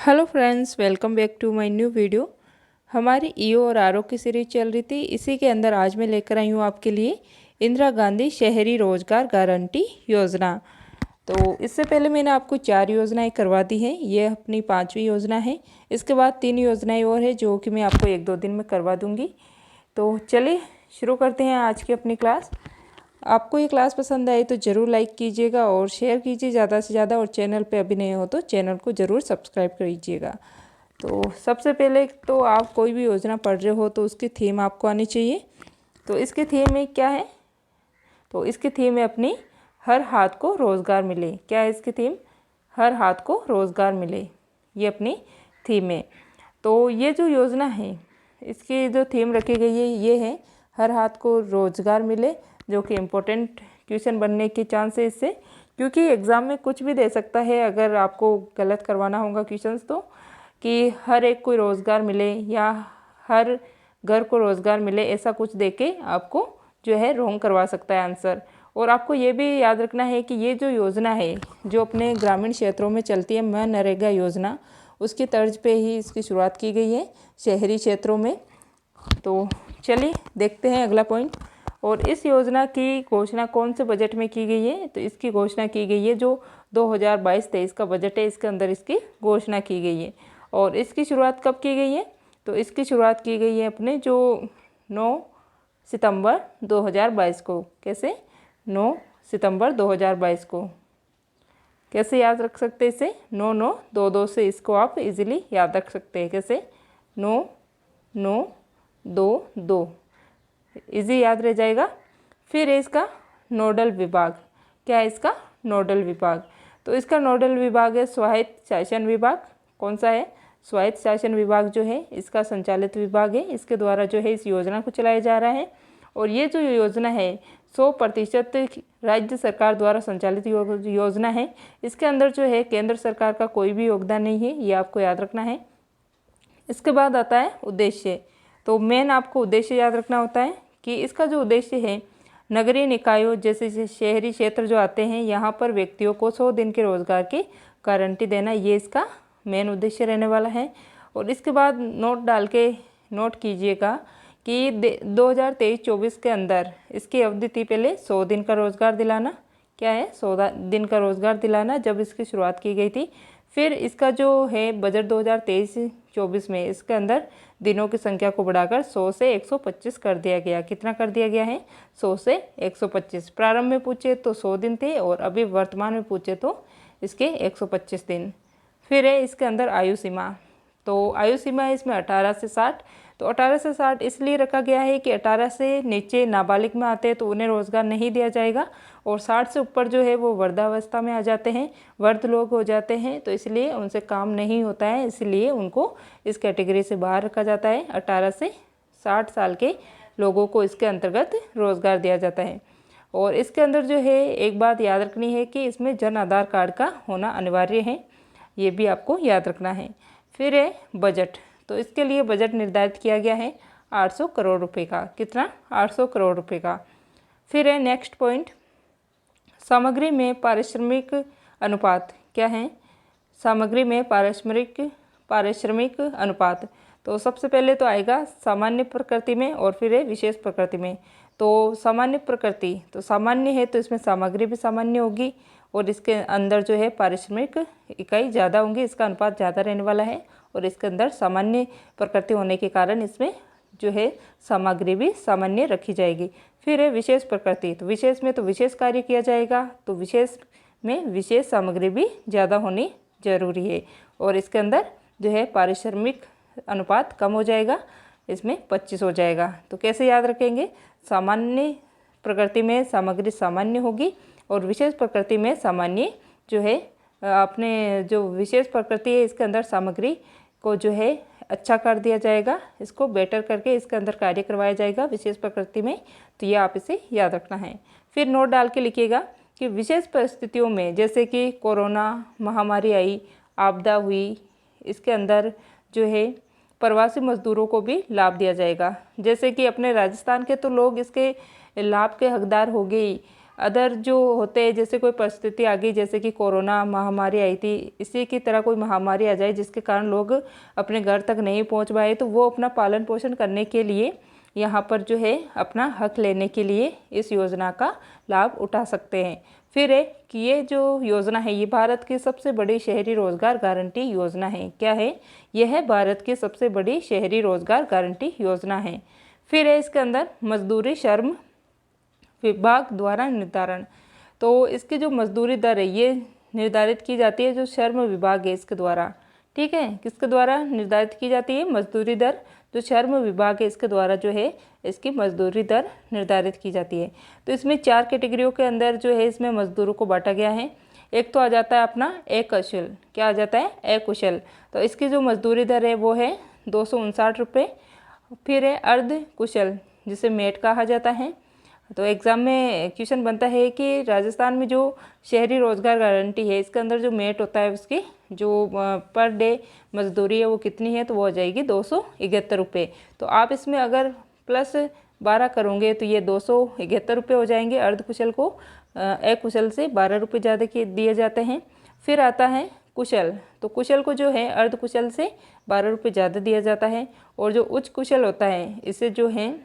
Hello friends, welcome back to my new video. हमारी EO और RO की series चल रही थी। इसी के अंदर आज मैं लेकर आई हूँ आपके लिए इंदिरा गांधी शहरी रोजगार गारंटी योजना। तो इससे पहले मैंने आपको 4 योजनाएं करवा दी हैं। ये अपनी 5वीं योजना है। इसके बाद 3 योजनाएं और है जो कि मैं आपको 1-2 दिन में करवा दूँगी। तो चलिए शुरू करते हैं आज की अपनी क्लास। आपको ये क्लास पसंद आए तो ज़रूर लाइक कीजिएगा और शेयर कीजिए ज़्यादा से ज़्यादा, और चैनल पे अभी नए हो तो चैनल को ज़रूर सब्सक्राइब कीजिएगा। तो सबसे पहले तो आप कोई भी योजना पढ़ रहे हो तो उसकी थीम आपको आनी चाहिए। तो इसकी थीम में क्या है? तो इसकी थीम है अपनी हर हाथ को रोज़गार मिले। क्या है इसकी थीम? हर हाथ को रोज़गार मिले, ये अपनी थीम है। तो ये जो योजना है इसकी जो थीम रखी गई है ये है हर हाथ को रोज़गार मिले, जो कि इम्पोर्टेंट क्वेश्चन बनने के चांस है इससे, क्योंकि एग्ज़ाम में कुछ भी दे सकता है अगर आपको गलत करवाना होगा क्वेश्चंस तो, कि हर एक को रोज़गार मिले या हर घर को रोज़गार मिले, ऐसा कुछ देके आपको जो है रॉन्ग करवा सकता है आंसर। और आपको ये भी याद रखना है कि ये जो योजना है जो अपने ग्रामीण क्षेत्रों में चलती है, मनरेगा योजना, उसकी तर्ज पे ही इसकी शुरुआत की गई है शहरी क्षेत्रों में। तो चलिए देखते हैं अगला पॉइंट। और इस योजना की घोषणा कौन से बजट में की गई है? तो इसकी घोषणा की गई है जो 2022-23 का बजट है, इसके अंदर इसकी घोषणा की गई है। और इसकी शुरुआत कब की गई है? तो इसकी शुरुआत की गई है अपने जो 9 सितंबर 2022 को। कैसे? 9 सितंबर 2022 को। कैसे याद रख सकते हैं इसे? 9-9-2-2 से इसको आप इजीली याद रख सकते हैं। कैसे? 9-9-2-2 इजी याद रह जाएगा। फिर है इसका नोडल विभाग। क्या है इसका नोडल विभाग? तो इसका नोडल विभाग है स्वायत्त शासन विभाग। कौन सा है? स्वायत्त शासन विभाग जो है इसका संचालित विभाग है। इसके द्वारा जो है इस योजना को चलाया जा रहा है। और ये जो योजना है 100% राज्य सरकार द्वारा संचालित योजना है। इसके अंदर जो है केंद्र सरकार का कोई भी योगदान नहीं है, ये आपको याद रखना है। इसके बाद आता है उद्देश्य। तो मेन आपको उद्देश्य याद रखना होता है कि इसका जो उद्देश्य है नगरीय निकायों जैसे शहरी क्षेत्र जो आते हैं यहाँ पर व्यक्तियों को 100 दिन के रोज़गार की गारंटी देना, ये इसका मेन उद्देश्य रहने वाला है। और इसके बाद नोट डाल के नोट कीजिएगा कि 2023-24 के अंदर इसकी अवधि थी पहले 100 दिन का रोज़गार दिलाना। क्या है? 100 दिन का रोज़गार दिलाना जब इसकी शुरुआत की गई थी। फिर इसका जो है बजट 2023-24 में इसके अंदर दिनों की संख्या को बढ़ाकर 100 से 125 कर दिया गया। कितना कर दिया गया है? 100 से 125। प्रारंभ में पूछे तो 100 दिन थे और अभी वर्तमान में पूछे तो इसके 125 दिन। फिर है इसके अंदर आयु सीमा। तो आयु सीमा है इसमें 18 से 60। तो 18 से 60 इसलिए रखा गया है कि 18 से नीचे नाबालिग में आते हैं तो उन्हें रोज़गार नहीं दिया जाएगा, और 60 से ऊपर जो है वो वृद्धावस्था में आ जाते हैं, वृद्ध लोग हो जाते हैं, तो इसलिए उनसे काम नहीं होता है, इसलिए उनको इस कैटेगरी से बाहर रखा जाता है। 18 से 60 साल के लोगों को इसके अंतर्गत रोज़गार दिया जाता है। और इसके अंदर जो है एक बात याद रखनी है कि इसमें जन आधार कार्ड का होना अनिवार्य है, ये भी आपको याद रखना है। फिर है बजट। तो इसके लिए बजट निर्धारित किया गया है 800 करोड़ रुपए का। कितना? 800 करोड़ रुपए का। फिर है नेक्स्ट पॉइंट, सामग्री में पारिश्रमिक अनुपात। क्या है? सामग्री में पारिश्रमिक अनुपात। तो सबसे पहले तो आएगा सामान्य प्रकृति में और फिर है विशेष प्रकृति में। तो सामान्य प्रकृति, तो सामान्य है तो इसमें सामग्री भी सामान्य होगी और इसके अंदर जो है पारिश्रमिक इकाई ज़्यादा होंगी, इसका अनुपात ज़्यादा रहने वाला है। और इसके अंदर सामान्य प्रकृति होने के कारण इसमें जो है सामग्री भी सामान्य रखी जाएगी। फिर है विशेष प्रकृति। तो विशेष में तो विशेष कार्य किया जाएगा, तो विशेष में विशेष सामग्री भी ज़्यादा होनी जरूरी है। और इसके अंदर जो है पारिश्रमिक अनुपात कम हो जाएगा, इसमें 25 हो जाएगा। तो कैसे याद रखेंगे? सामान्य प्रकृति में सामग्री सामान्य होगी और विशेष प्रकृति में सामान्य जो है अपने जो विशेष प्रकृति है इसके अंदर सामग्री को जो है अच्छा कर दिया जाएगा, इसको बेटर करके इसके अंदर कार्य करवाया जाएगा विशेष प्रकृति में। तो ये आप इसे याद रखना है। फिर नोट डाल के लिखिएगा कि विशेष परिस्थितियों में जैसे कि कोरोना महामारी आई, आपदा हुई, इसके अंदर जो है प्रवासी मजदूरों को भी लाभ दिया जाएगा। जैसे कि अपने राजस्थान के तो लोग इसके लाभ के हकदार हो गए, अदर जो होते हैं, जैसे कोई परिस्थिति आ गई, जैसे कि कोरोना महामारी आई थी, इसी की तरह कोई महामारी आ जाए जिसके कारण लोग अपने घर तक नहीं पहुंच पाए, तो वो अपना पालन पोषण करने के लिए यहाँ पर जो है अपना हक लेने के लिए इस योजना का लाभ उठा सकते हैं। फिर है कि ये जो योजना है ये भारत की सबसे बड़ी शहरी रोजगार गारंटी योजना है। क्या है? यह है भारत की सबसे बड़ी शहरी रोजगार गारंटी योजना है। फिर है इसके अंदर मजदूरी श्रम विभाग द्वारा निर्धारण। तो इसकी जो मजदूरी दर है ये निर्धारित की जाती है जो श्रम विभाग है इसके द्वारा। ठीक है, किसके द्वारा निर्धारित की जाती है? मजदूरी दर जो श्रम विभाग है इसके द्वारा जो है इसकी मजदूरी दर निर्धारित की जाती है। तो इसमें 4 कैटेगरियों के अंदर जो है इसमें मजदूरों को बांटा गया है। एक तो आ जाता है अपना अकुशल। क्या आ जाता है? अकुशल। तो इसकी जो मजदूरी दर है वो है 259 रुपये। फिर है अर्ध कुशल जिसे मेट कहा जाता है। तो एग्ज़ाम में क्वेश्चन बनता है कि राजस्थान में जो शहरी रोजगार गारंटी है इसके अंदर जो मेट होता है उसकी जो पर डे मजदूरी है वो कितनी है? तो वो हो जाएगी 271 रुपये। तो आप इसमें अगर +12 करोगे तो ये 271 रुपये हो जाएंगे। अर्धकुशल को अकुशल से 12 रुपये ज़्यादा के दिए जाते हैं। फिर आता है कुशल। तो कुशल को जो है अर्धकुशल से 12 रुपये ज़्यादा दिया जाता है। और जो उच्च कुशल होता है इसे जो है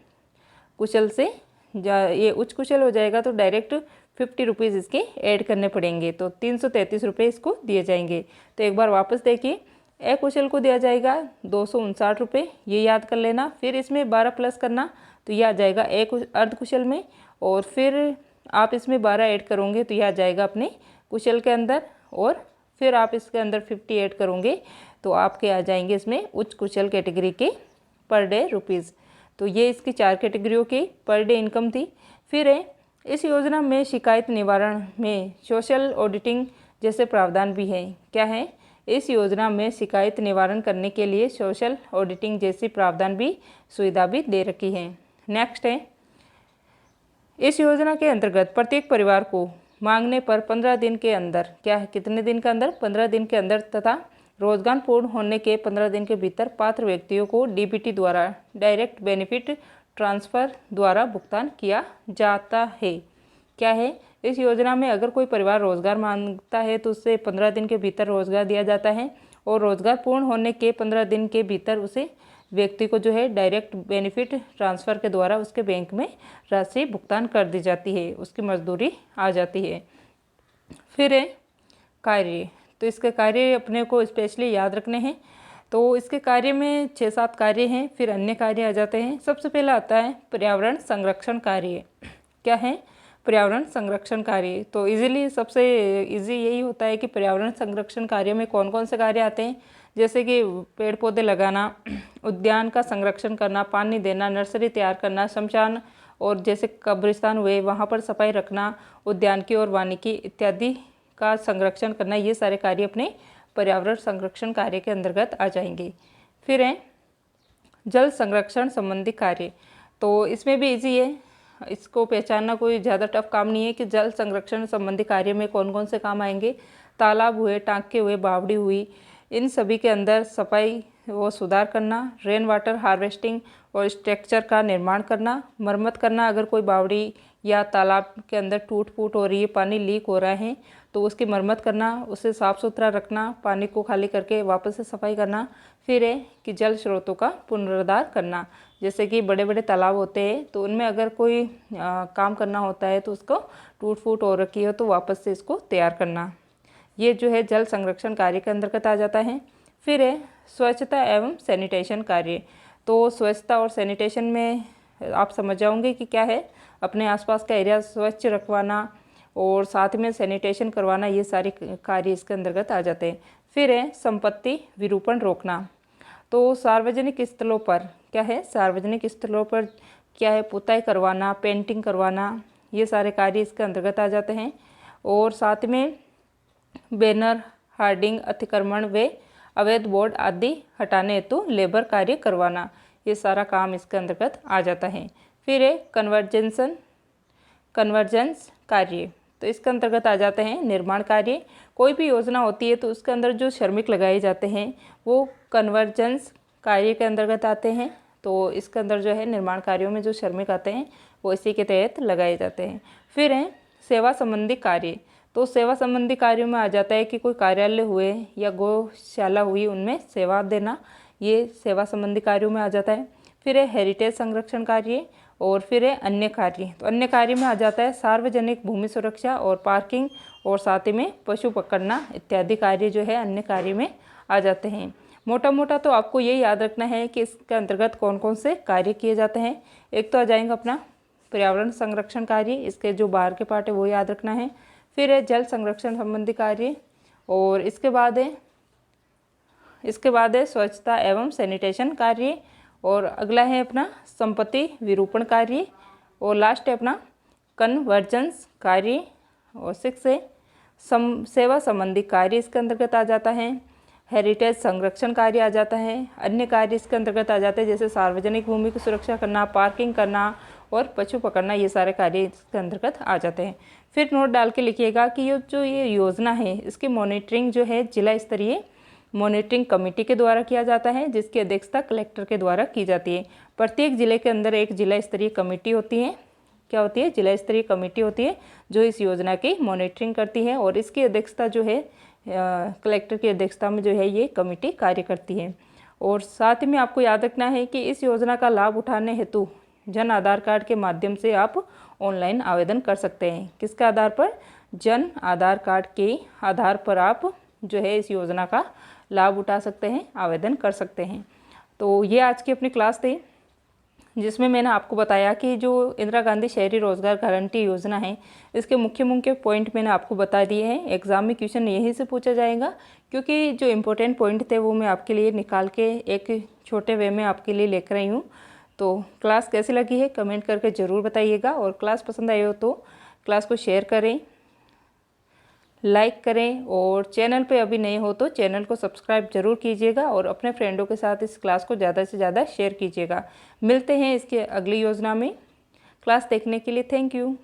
कुशल से ये उच्च कुशल हो जाएगा तो डायरेक्ट 50 रुपीज़ इसके ऐड करने पड़ेंगे, तो 333 रुपये इसको दिए जाएंगे। तो एक बार वापस देखिए, अकुशल को दिया जाएगा 259 रुपये, ये याद कर लेना। फिर इसमें 12 प्लस करना तो ये आ जाएगा एक अर्धकुशल में, और फिर आप इसमें 12 ऐड करोगे तो यह आ जाएगा अपने कुशल के अंदर, और फिर आप इसके अंदर 50 ऐड करोगे तो आपके आ जाएंगे इसमें उच्च कुशल कैटेगरी के पर डे रुपीज़। तो ये इसकी 4 कैटेगरियों की पर डे इनकम थी। फिर है इस योजना में शिकायत निवारण में सोशल ऑडिटिंग जैसे प्रावधान भी हैं। क्या है? इस योजना में शिकायत निवारण करने के लिए सोशल ऑडिटिंग जैसी प्रावधान भी सुविधा भी दे रखी है। नेक्स्ट है, इस योजना के अंतर्गत प्रत्येक परिवार को मांगने पर 15 दिन के अंदर, क्या है? कितने दिन के अंदर? 15 दिन के अंदर, तथा रोजगार पूर्ण होने के 15 दिन के भीतर पात्र व्यक्तियों को डीबीटी द्वारा डायरेक्ट बेनिफिट ट्रांसफ़र द्वारा भुगतान किया जाता है। क्या है? इस योजना में अगर कोई परिवार रोजगार मांगता है तो उससे 15 दिन के भीतर रोजगार दिया जाता है, और रोजगार पूर्ण होने के 15 दिन के भीतर उसे व्यक्ति को जो है डायरेक्ट बेनिफिट ट्रांसफ़र के द्वारा उसके बैंक में राशि भुगतान कर दी जाती है, उसकी मजदूरी आ जाती है। फिर है कार्य। तो इसके कार्य अपने को स्पेशली याद रखने हैं। तो इसके कार्य में 6-7 कार्य हैं, फिर अन्य कार्य आ जाते हैं। सबसे पहला आता है पर्यावरण संरक्षण कार्य। क्या है? पर्यावरण संरक्षण कार्य। तो इजीली सबसे इजी यही होता है कि पर्यावरण संरक्षण कार्य में कौन कौन से कार्य आते हैं, जैसे कि पेड़ पौधे लगाना, उद्यान का संरक्षण करना, पानी देना, नर्सरी तैयार करना, शमशान और जैसे कब्रिस्तान हुए वहाँ पर सफाई रखना, उद्यान की और वानिकी इत्यादि का संरक्षण करना, ये सारे कार्य अपने पर्यावरण संरक्षण कार्य के अंतर्गत आ जाएंगे। फिर है जल संरक्षण संबंधी कार्य। तो इसमें भी इजी है, इसको पहचानना कोई ज़्यादा टफ काम नहीं है कि जल संरक्षण संबंधी कार्य में कौन कौन से काम आएंगे। तालाब हुए, टाँके हुए, बावड़ी हुई, इन सभी के अंदर सफाई व सुधार करना, रेन वाटर हार्वेस्टिंग और स्ट्रक्चर का निर्माण करना, मरम्मत करना। अगर कोई बावड़ी या तालाब के अंदर टूट फूट हो रही है, पानी लीक हो रहा है तो उसकी मरम्मत करना, उसे साफ़ सुथरा रखना, पानी को खाली करके वापस से सफाई करना। फिर है कि जल स्रोतों का पुनरुद्धार करना, जैसे कि बड़े बड़े तालाब होते हैं तो उनमें अगर कोई काम करना होता है तो उसको टूट फूट हो रखी हो तो वापस से इसको तैयार करना, ये जो है जल संरक्षण कार्य के अंतर्गत आ जाता है। फिर है स्वच्छता एवं सैनिटेशन कार्य। तो स्वच्छता और सैनिटेशन में आप समझ जाओगे कि क्या है, अपने आसपास का एरिया स्वच्छ रखवाना और साथ में सैनिटेशन करवाना, ये सारे कार्य इसके अंतर्गत आ जाते हैं। फिर है संपत्ति विरूपण रोकना। तो सार्वजनिक स्थलों पर क्या है, सार्वजनिक स्थलों पर क्या है, पुताई करवाना, पेंटिंग करवाना, ये सारे कार्य इसके अंतर्गत आ जाते हैं। और साथ में बैनर, हार्डिंग, अतिक्रमण व अवैध बोर्ड आदि हटाने हेतु लेबर कार्य करवाना, ये सारा काम इसके अंतर्गत आ जाता है। फिर है कन्वर्जेंस कार्य। तो इसके अंतर्गत आ जाते हैं निर्माण कार्य। कोई भी योजना होती है तो उसके अंदर जो श्रमिक लगाए जाते हैं वो कन्वर्जेंस कार्य के अंतर्गत आते हैं। तो इसके अंदर जो है निर्माण कार्यों में जो श्रमिक आते हैं वो इसी के तहत लगाए जाते हैं। फिर है सेवा संबंधी कार्य, तो सेवा संबंधी कार्यों में आ जाता है कि कोई कार्यालय हुए या गौशाला हुई उनमें सेवा देना, ये सेवा संबंधी कार्यों में आ जाता है। फिर है हेरिटेज संरक्षण कार्य और फिर है अन्य कार्य। तो अन्य कार्य में आ जाता है सार्वजनिक भूमि सुरक्षा और पार्किंग और साथ ही में पशु पकड़ना इत्यादि कार्य जो है अन्य कार्य में आ जाते हैं। मोटा मोटा तो आपको ये याद रखना है कि इसके अंतर्गत कौन कौन से कार्य किए जाते हैं। एक तो आ जाएगा अपना पर्यावरण संरक्षण कार्य, इसके जो बाहर के पार्ट है वो याद रखना है। फिर है जल संरक्षण संबंधी कार्य और इसके बाद है स्वच्छता एवं सैनिटेशन कार्य और अगला है अपना संपत्ति विरूपण कार्य और लास्ट है अपना कन्वर्जेंस कार्य और 6 है सेवा संबंधी कार्य इसके अंतर्गत आ जाता है। हेरिटेज संरक्षण कार्य आ जाता है। अन्य कार्य इसके अंतर्गत आ जाते हैं जैसे सार्वजनिक भूमि की सुरक्षा करना, पार्किंग करना और पशु पकड़ना, ये सारे कार्य इसके अंतर्गत आ जाते हैं। फिर नोट डाल के लिखिएगा कि ये योजना है इसकी मॉनिटरिंग जो है जिला स्तरीय मॉनिटरिंग कमेटी के द्वारा किया जाता है, जिसकी अध्यक्षता कलेक्टर के द्वारा की जाती है। प्रत्येक जिले के अंदर एक जिला स्तरीय कमेटी होती है। क्या होती है? जिला स्तरीय कमेटी होती है जो इस योजना की मॉनिटरिंग करती है और इसकी अध्यक्षता जो है कलेक्टर की अध्यक्षता में जो है ये कमेटी कार्य करती है। और साथ ही में आपको याद रखना है कि इस योजना का लाभ उठाने हेतु जन आधार कार्ड के माध्यम से आप ऑनलाइन आवेदन कर सकते हैं। किसके आधार पर? जन आधार कार्ड के आधार पर आप जो है इस योजना का लाभ उठा सकते हैं, आवेदन कर सकते हैं। तो ये आज की अपनी क्लास थी जिसमें मैंने आपको बताया कि जो इंदिरा गांधी शहरी रोजगार गारंटी योजना है इसके मुख्य मुख्य पॉइंट मैंने आपको बता दिए हैं। एग्ज़ाम में क्वेश्चन यहीं से पूछा जाएगा क्योंकि जो इम्पोर्टेंट पॉइंट थे वो मैं आपके लिए निकाल के एक छोटे वे में आपके लिए लेकर आई हूँ। तो क्लास कैसी लगी है कमेंट करके ज़रूर बताइएगा और क्लास पसंद आई हो तो क्लास को शेयर करें, लाइक करें और चैनल पे अभी नए हो तो चैनल को सब्सक्राइब जरूर कीजिएगा और अपने फ्रेंडों के साथ इस क्लास को ज़्यादा से ज़्यादा शेयर कीजिएगा। मिलते हैं इसके अगली योजना में। क्लास देखने के लिए थैंक यू।